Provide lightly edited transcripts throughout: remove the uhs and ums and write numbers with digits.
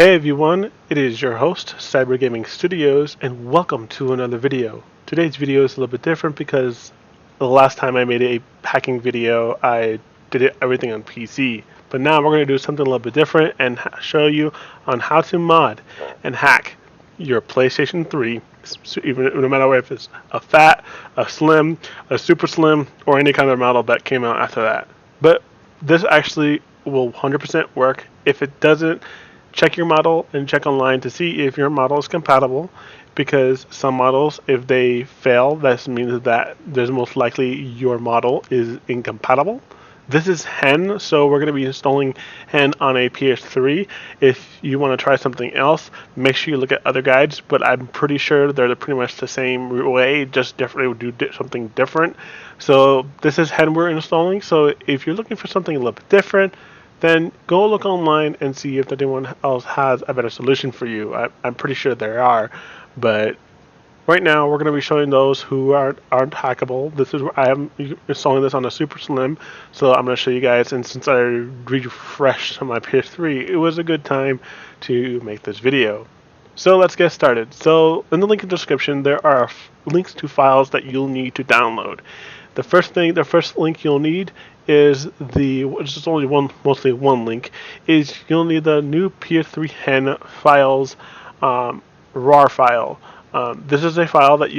Hey everyone, it is your host, Cyber Gaming Studios, and welcome to another video. Today's video is a little bit different because the last time I made a hacking video, I did everything on PC. But now we're going to do something a little bit different and show you on how to mod and hack your PlayStation 3, even no matter if it's a fat, a slim, a super slim, or any kind of model that came out after that. But this actually will 100% work. If it doesn't, check your model and check online to see if your model is compatible, because some models, if they fail, that means that there's most likely your model is incompatible. This is HEN, so we're going to be installing HEN on a PS3. If you want to try something else, make sure you look at other guides, but I'm pretty sure they're pretty much the same way, just differently, do something different. So this is HEN we're installing, so if you're looking for something a little bit different, then go look online and see if anyone else has a better solution for you. I'm pretty sure there are, but right now we're going to be showing those who aren't hackable. This is I am installing this on a super slim, so I'm going to show you guys. And since I refreshed my PS3, it was a good time to make this video. So let's get started. So in the link in the description, there are links to files that you'll need to download. The first link you'll need is which is only mostly one link, is you'll need the new PS3HEN files RAR file. This is a file that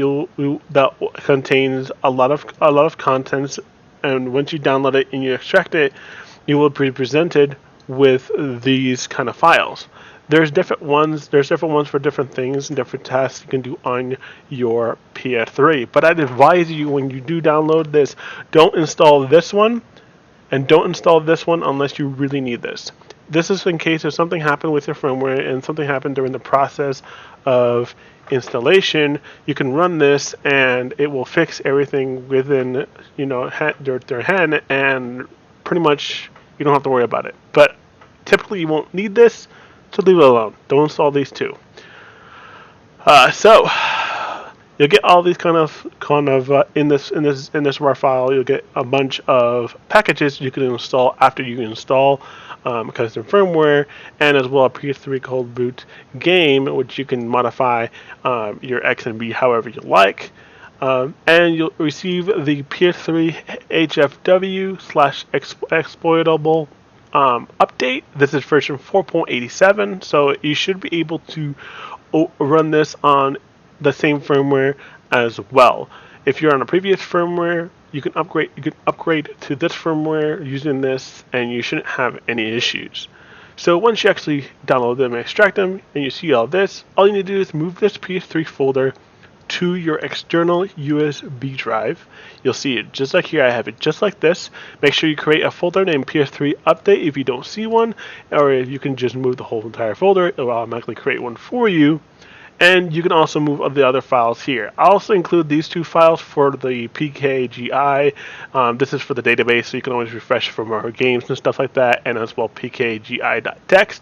that contains a lot of contents, and once you download it and you extract it, you will be presented with these kind of files. There's different ones for different things and different tasks you can do on your PS3. But I'd advise you, when you do download this, don't install this one, and don't install this one unless you really need this. This is in case if something happened with your firmware and something happened during the process of installation, you can run this and it will fix everything within their HEN, and pretty much you don't have to worry about it. But typically you won't need this, so leave it alone. Don't install these two. So you'll get all these kind of in this RAR file. You'll get a bunch of packages you can install after you install because they're firmware, and as well a PS3 cold boot game, which you can modify your X and B however you like. And you'll receive the PS3 HFW/exploitable update. This is version 4.87, so you should be able to run this on the same firmware as well. If you're on a previous firmware, you can upgrade to this firmware using this, and you shouldn't have any issues. So once you actually download them and extract them, and you see all this, all you need to do is move this PS3 folder to your external USB drive. You'll see it just like here. I have it just like this. Make sure you create a folder named PS3 Update if you don't see one, or if you can just move the whole entire folder, it will automatically create one for you. And you can also move the other files here. I'll also include these two files for the PKGI. This is for the database, so you can always refresh for more games and stuff like that, and as well pkgi.txt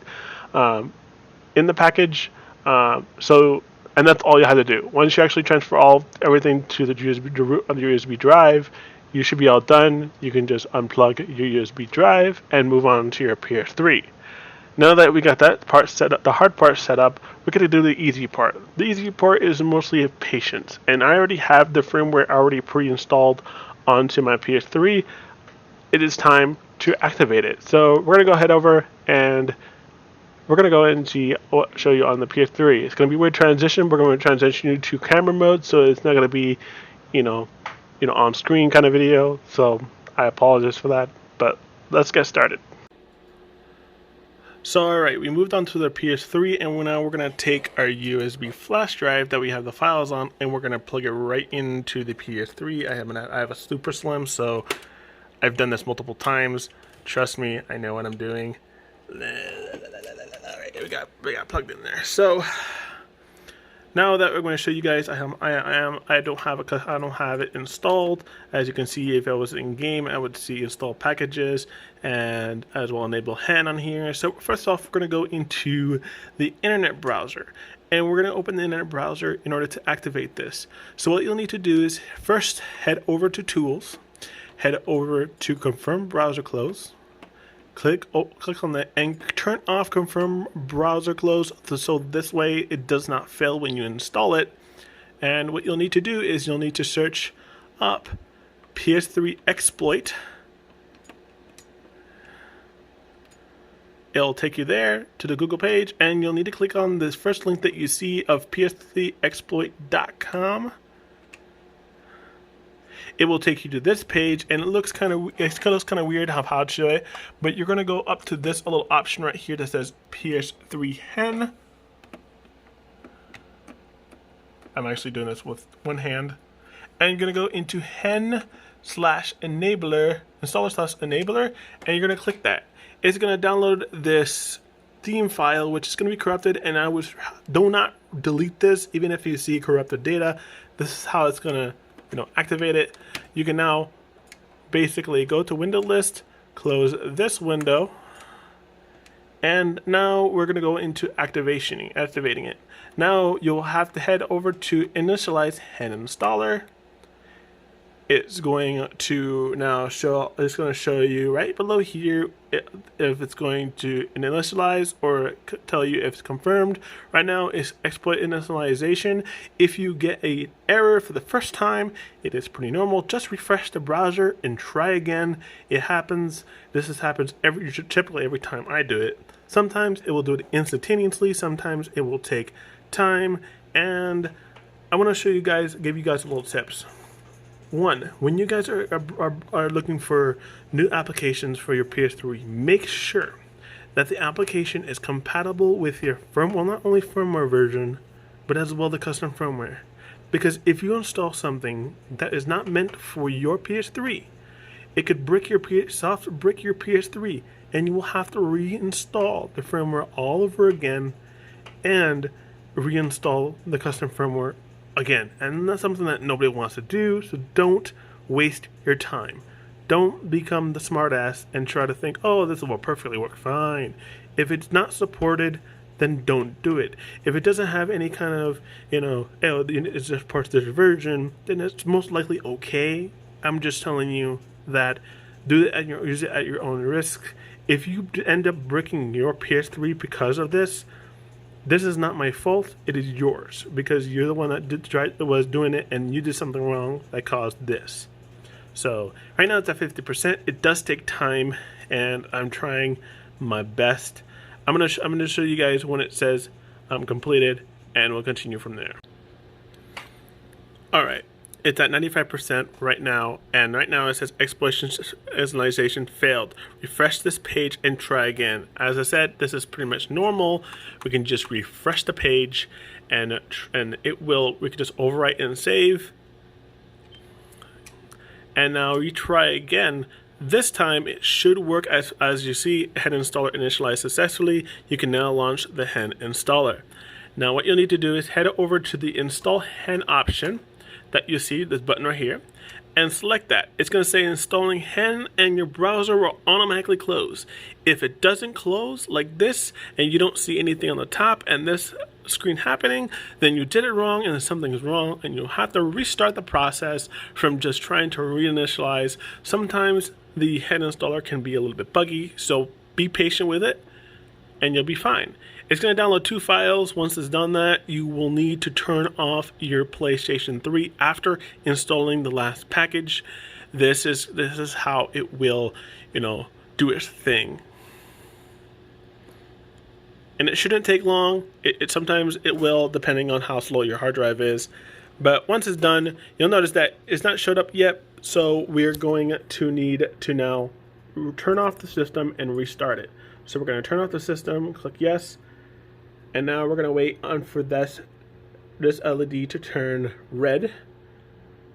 in the package. And that's all you have to do. Once you actually transfer everything to the root of the USB drive, you should be all done. You can just unplug your USB drive and move on to your PS3. Now that we got that part set up, the hard part set up, we're going to do the easy part. The easy part is mostly patience, and I already have the firmware already pre-installed onto my PS3. It is time to activate it. So we're going to go head over and we're going to go and show you on the PS3. It's going to be a weird transition. We're going to transition you to camera mode, so it's not going to be, on screen kind of video. So I apologize for that, but let's get started. So alright, we moved on to the PS3, and now we're going to take our USB flash drive that we have the files on, and we're going to plug it right into the PS3. I have a super slim, so I've done this multiple times. Trust me, I know what I'm doing. Alright, we got plugged in there. So now that we're going to show you guys, I don't have it installed. As you can see, if I was in game, I would see install packages and as well enable HEN on here. So first off, we're going to go into the internet browser, and we're going to open the internet browser in order to activate this. So what you'll need to do is first head over to Tools, head over to Confirm Browser Close, click on that and turn off confirm browser close, so this way it does not fail when you install it. And what you'll need to do is you'll need to search up PS3 exploit. It'll take you there to the Google page, and you'll need to click on this first link that you see of PS3exploit.com. It will take you to this page, and it looks kind of weird how to show it, but you're going to go up to this little option right here that says PS3HEN. I'm actually doing this with one hand. And you're going to go into hen/enabler, installer/enabler, and you're going to click that. It's going to download this theme file, which is going to be corrupted, and do not delete this, even if you see corrupted data. This is how it's going to activate it. You can now basically go to window list, close this window, and now we're going to go into activating it. Now you'll have to head over to initialize hen installer. It's going to now show you right below here if it's going to initialize or tell you if it's confirmed. Right now it's exploit initialization. If you get an error for the first time, it is pretty normal. Just refresh the browser and try again. It happens. Happens typically every time I do it. Sometimes it will do it instantaneously. Sometimes it will take time. And I want to give you guys little tips. One, when you guys are looking for new applications for your PS3, make sure that the application is compatible with your not only firmware version, but as well the custom firmware. Because if you install something that is not meant for your PS3, it could brick your PS3, and you will have to reinstall the firmware all over again and reinstall the custom firmware again, and that's something that nobody wants to do, so don't waste your time. Don't become the smartass and try to think, oh, this will perfectly work fine. If it's not supported, then don't do it. If it doesn't have any kind of, it's just part of this version, then it's most likely okay. I'm just telling you that use it at your own risk. If you end up bricking your PS3 because of this is not my fault. It is yours, because you're the one that was doing it, and you did something wrong that caused this. So right now it's at 50%. It does take time, and I'm trying my best. I'm gonna show you guys when it says completed, and we'll continue from there. All right. It's at 95% right now, and right now it says exploitation initialization failed. Refresh this page and try again. As I said, this is pretty much normal. We can just refresh the page, and we can just overwrite and save. And now we try again. This time it should work as you see. Hen installer initialized successfully. You can now launch the hen installer. Now what you'll need to do is head over to the install hen option that you see, this button right here, and select that. It's going to say installing hen, and your browser will automatically close. If it doesn't close like this and you don't see anything on the top and this screen happening, then you did it wrong and something is wrong, and you'll have to restart the process from just trying to reinitialize. Sometimes the hen installer can be a little bit buggy, so be patient with it and you'll be fine. It's going to download 2 files. Once it's done that, you will need to turn off your PlayStation 3 after installing the last package. This is how it will, do its thing. And it shouldn't take long. Sometimes it will, depending on how slow your hard drive is. But once it's done, you'll notice that it's not showed up yet. So we're going to need to now turn off the system and restart it. So we're going to turn off the system, click yes. And now we're going to wait for this LED to turn red.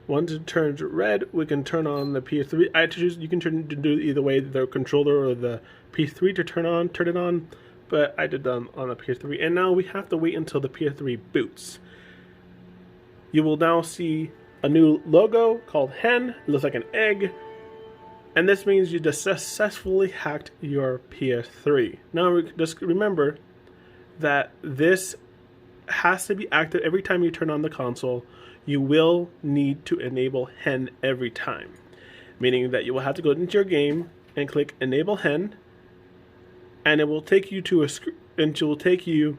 Once it turns red, we can turn on the PS3. I had to choose, you can do either way, the controller or the PS3 to turn it on, but I did that on the PS3. And now we have to wait until the PS3 boots. You will now see a new logo called HEN. It looks like an egg. And this means you just successfully hacked your PS3. Now just remember that this has to be active every time you turn on the console. You will need to enable HEN every time, meaning that you will have to go into your game and click enable HEN, and it will take you to it will take you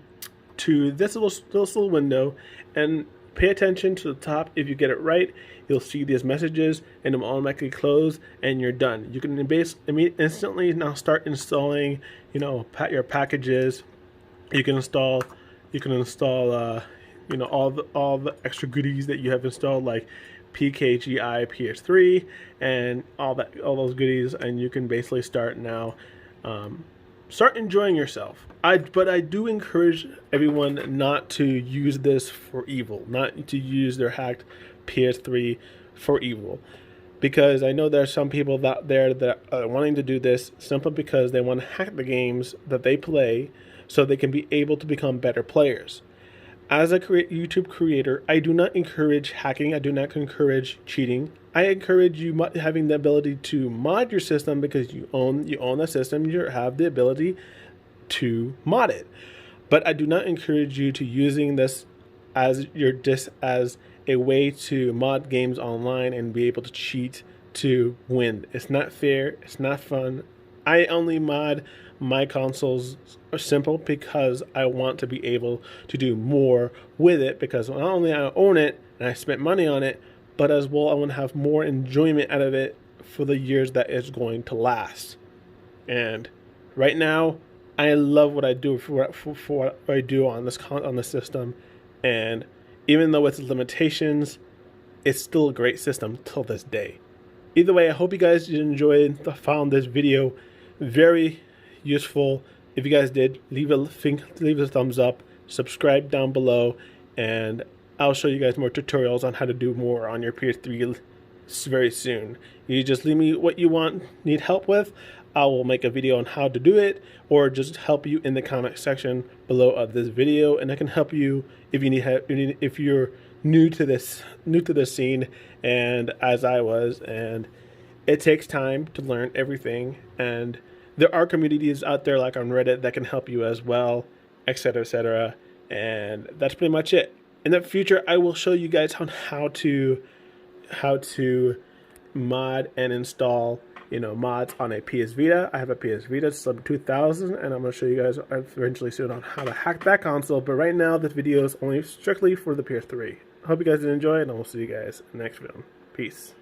to this little window, and pay attention to the top. If you get it right, you'll see these messages and it will automatically close and you're done. You can instantly now start installing, your packages. You can install all the extra goodies that you have installed, like PKGI PS3 and all those goodies, and you can basically start now. Start enjoying yourself. But I do encourage everyone not to use this for evil, not to use their hacked PS3 for evil, because I know there are some people out there that are wanting to do this simply because they want to hack the games that they play so they can be able to become better players. As a YouTube creator, I do not encourage hacking. I do not encourage cheating. I encourage you having the ability to mod your system, because you own the system. You have the ability to mod it. But I do not encourage you to using this as a way to mod games online and be able to cheat to win. It's not fair. It's not fun. I only mod my consoles simple because I want to be able to do more with it, because not only I own it and I spent money on it, but as well I want to have more enjoyment out of it for the years that it's going to last. And right now, I love what I do for what I do on the system, and even though it's limitations, it's still a great system till this day. Either way, I hope you guys found this video very useful. If you guys did, leave a thumbs up, subscribe down below, and I'll show you guys more tutorials on how to do more on your PS3 very soon. You just leave me what you need help with. I will make a video on how to do it, or just help you in the comment section below of this video, and I can help you if you need help, if you're new to this scene, and as I was. And it takes time to learn everything, and there are communities out there like on Reddit that can help you as well, etc., etc. And that's pretty much it. In the future, I will show you guys on how to mod and install mods on a PS Vita. I have a PS Vita Slim 2000, and I'm going to show you guys eventually soon on how to hack that console. But right now, this video is only strictly for the PS3. I hope you guys did enjoy, and I will see you guys in the next video. Peace.